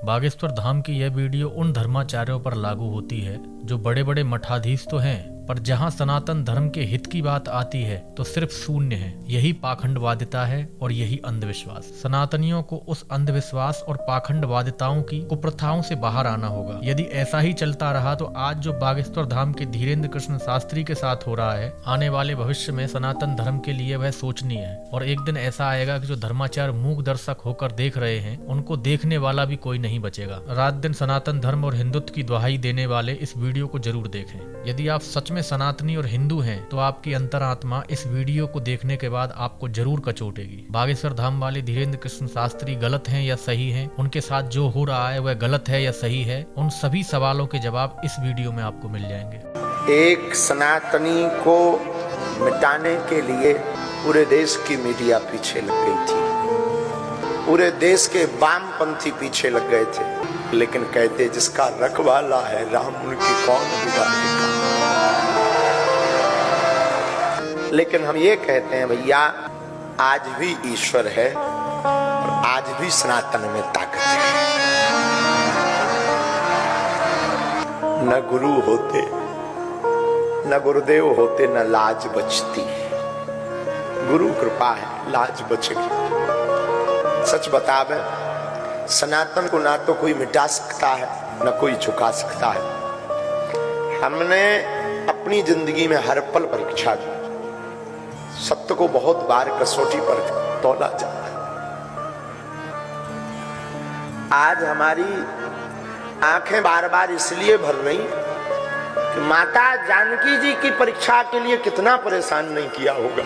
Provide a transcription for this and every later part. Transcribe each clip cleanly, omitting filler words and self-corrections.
बागेश्वर धाम की यह वीडियो उन धर्माचार्यों पर लागू होती है जो बड़े बड़े मठाधीश तो हैं, पर जहां सनातन धर्म के हित की बात आती है तो सिर्फ शून्य है। यही पाखंडवादिता है और यही अंधविश्वास। सनातनियों को उस अंधविश्वास और पाखंडवादिताओं की कुप्रथाओं से बाहर आना होगा। यदि ऐसा ही चलता रहा तो आज जो बागेश्वर धाम के धीरेन्द्र कृष्ण शास्त्री के साथ हो रहा है, आने वाले भविष्य में सनातन धर्म के लिए वह शोचनीय है। और एक दिन ऐसा आएगा कि जो धर्माचार्य मूक दर्शक होकर देख रहे हैं, उनको देखने वाला भी कोई नहीं बचेगा। रात दिन सनातन धर्म और हिंदुत्व की दुहाई देने वाले इस वीडियो को जरूर देखें। यदि आप सच में सनातनी और हिंदू हैं तो आपकी अंतरात्मा इस वीडियो को देखने के बाद आपको जरूर कचोटेगी। बागेश्वर धाम वाले धीरेन्द्र कृष्ण शास्त्री गलत हैं या सही हैं, उनके साथ जो हो रहा है वह गलत है या सही है, उन सभी सवालों के जवाब इस वीडियो में आपको मिल जाएंगे। एक सनातनी को मिटाने के लिए पूरे देश की मीडिया पीछे लग गई थी, पूरे देश के वामपंथी पीछे लग गए थे, लेकिन कहते जिसका रखवाला है राम उनकी कौन बिगाड़ेगा। लेकिन हम ये कहते हैं भैया, आज भी ईश्वर है और आज भी सनातन में ताकत है। न गुरु होते, न गुरुदेव होते, न लाज बचती। गुरु कृपा है, लाज बचेगी। सच बतावे, सनातन को ना तो कोई मिटा सकता है न कोई झुका सकता है। हमने अपनी जिंदगी में हर पल परीक्षा दी, सत्य को बहुत बार कसौटी पर तौला जाता है। आज हमारी आंखें बार बार इसलिए भर रही कि माता जानकी जी की परीक्षा के लिए कितना परेशान नहीं किया होगा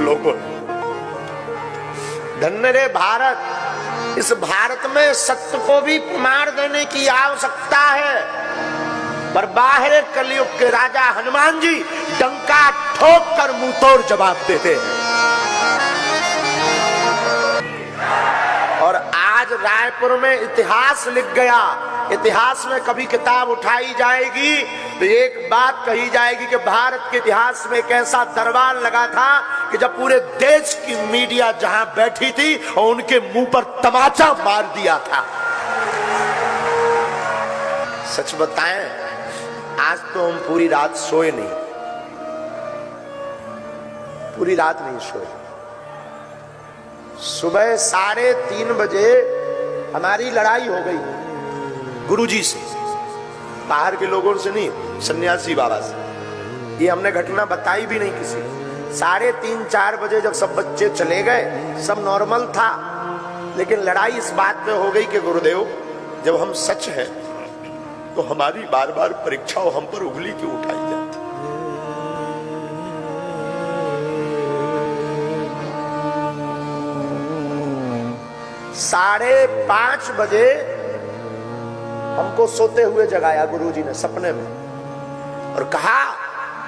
लोगों। धन्य रे भारत, इस भारत में सत्य को भी मार देने की आवश्यकता है, पर बाहर कलयुग के राजा हनुमान जी डंका ठोक कर मुंह तोड़ जवाब देते हैं। और आज रायपुर में इतिहास लिख गया। इतिहास में कभी किताब उठाई जाएगी तो एक बात कही जाएगी कि भारत के इतिहास में एक ऐसा दरबार लगा था कि जब पूरे देश की मीडिया जहां बैठी थी और उनके मुंह पर तमाचा मार दिया था। सच बताएं, आज तो हम पूरी रात सोए नहीं, पूरी रात नहीं सोए। सुबह 3:30 बजे हमारी लड़ाई हो गई गुरुजी से, बाहर के लोगों से नहीं, सन्यासी बाबा से। ये हमने घटना बताई भी नहीं किसी। 3:30-4 बजे जब सब बच्चे चले गए, सब नॉर्मल था, लेकिन लड़ाई इस बात पे हो गई कि गुरुदेव, जब हम सच हैं तो हमारी बार बार परीक्षाओं हम पर उंगली क्यों उठाई जाती। 5:30 बजे हमको सोते हुए जगाया गुरुजी ने सपने में और कहा,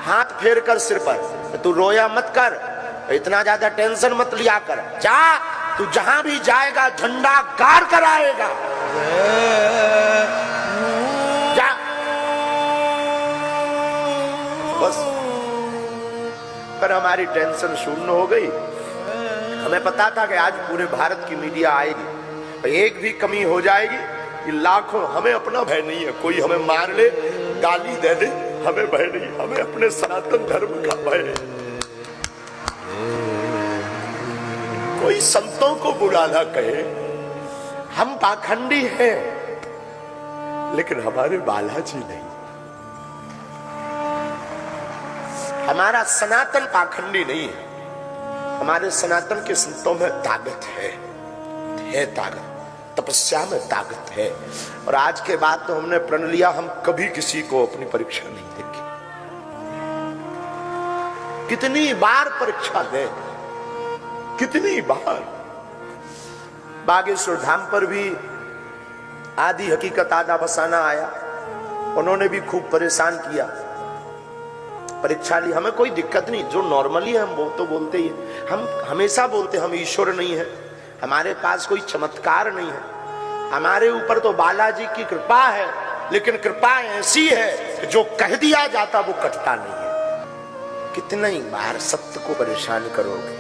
हाथ फेर कर सिर पर, तू रोया मत कर, इतना ज्यादा टेंशन मत लिया कर, जा तू जहां भी जाएगा झंडा गाड़ कर आएगा, जा। बस पर हमारी टेंशन शून्य हो गई। हमें पता था कि आज पूरे भारत की मीडिया आएगी, एक भी कमी हो जाएगी कि लाखों। हमें अपना भय नहीं है, कोई हमें मार ले, गाली दे दे, हमें भय नहीं, हमें अपने सनातन धर्म का भय है। कोई संतों को बुरा ना कहे, हम पाखंडी हैं, लेकिन हमारे बालाजी नहीं। हमारा सनातन पाखंडी नहीं है, हमारे सनातन के संतों में ताकत है ताकत, तपस्या में ताकत है। और आज के बाद तो हमने प्रण लिया, हम कभी किसी को अपनी परीक्षा नहीं देंगे। कितनी बार परीक्षा दें, कितनी बार। बागेश्वर धाम पर भी आदि हकीकत आधा फसाना आया, उन्होंने भी खूब परेशान किया, परीक्षा ली। हमें कोई दिक्कत नहीं, जो नॉर्मली है हम वो तो बोलते ही। हम हमेशा बोलते हम ईश्वर नहीं है, हमारे पास कोई चमत्कार नहीं है, हमारे ऊपर तो बालाजी की कृपा है, लेकिन कृपा ऐसी है कि जो कह दिया जाता वो कटता नहीं है। कितनी बार सत्य को परेशान करोगे,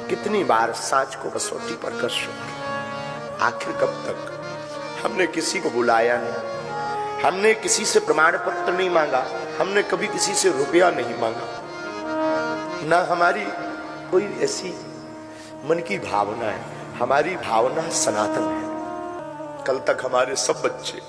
कितनी बार साच को कसौटी पर कसोगे। आखिर कब तक? हमने किसी को बुलाया नहीं, हमने किसी से प्रमाण पत्र नहीं मांगा, हमने कभी किसी से रुपया नहीं मांगा, ना हमारी कोई ऐसी मन की भावना है। हमारी भावना सनातन है। कल तक हमारे सब बच्चे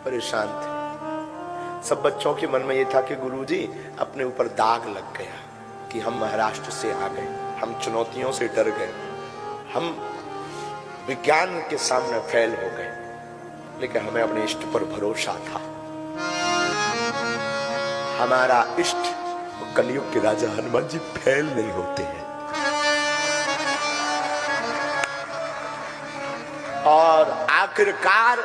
परेशान थे। सब बच्चों के मन में यह था कि गुरुजी अपने ऊपर दाग लग गया कि हम महाराष्ट्र से आ गए, हम चुनौतियों से डर गए, हम विज्ञान के सामने फेल हो गए। लेकिन हमें अपने इष्ट पर भरोसा था। हमारा इष्ट कलयुग के राजा हनुमान जी फेल नहीं होते हैं। और आखिरकार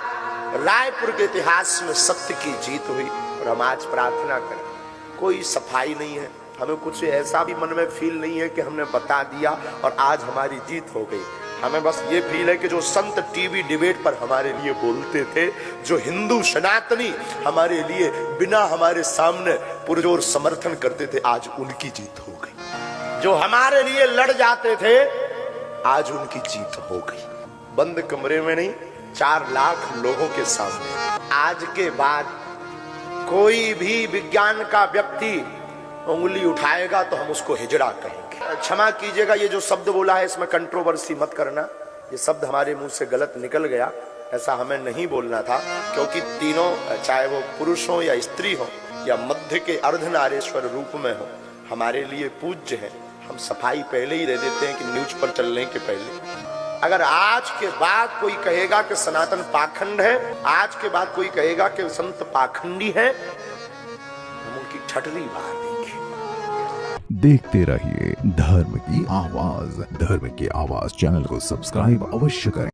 रायपुर के इतिहास में सत्य की जीत हुई। और हम आज प्रार्थना करें, कोई सफाई नहीं है, हमें कुछ ऐसा भी मन में फील नहीं है कि हमने बता दिया और आज हमारी जीत हो गई। हमें बस ये फील है कि जो संत टीवी डिबेट पर हमारे लिए बोलते थे, जो हिंदू सनातनी हमारे लिए बिना हमारे सामने पुरजोर समर्थन करते थे, आज उनकी जीत हो गई। जो हमारे लिए लड़ जाते थे, आज उनकी जीत हो गई। बंद कमरे में नहीं, 4 लाख लोगों के सामने। आज के बाद कोई भी विज्ञान का व्यक्ति उंगली उठाएगा तो हम उसको हिजड़ा कहेंगे। क्षमा कीजिएगा, ये जो शब्द बोला है इसमें कंट्रोवर्सी मत करना। ये शब्द हमारे मुंह से गलत निकल गया, ऐसा हमें नहीं बोलना था। क्योंकि तीनों, चाहे वो पुरुष हो या स्त्री हो या मध्य के अर्धनारेश्वर रूप में हो, हमारे लिए पूज्य है। हम सफाई पहले ही दे देते हैं कि न्यूज पर चलने के पहले। अगर आज के बाद कोई कहेगा कि सनातन पाखंड है, आज के बाद कोई कहेगा कि संत पाखंडी है, हम उनकी ठटरी मार देंगे। देखते रहिए धर्म की आवाज। धर्म की आवाज चैनल को सब्सक्राइब अवश्य करें।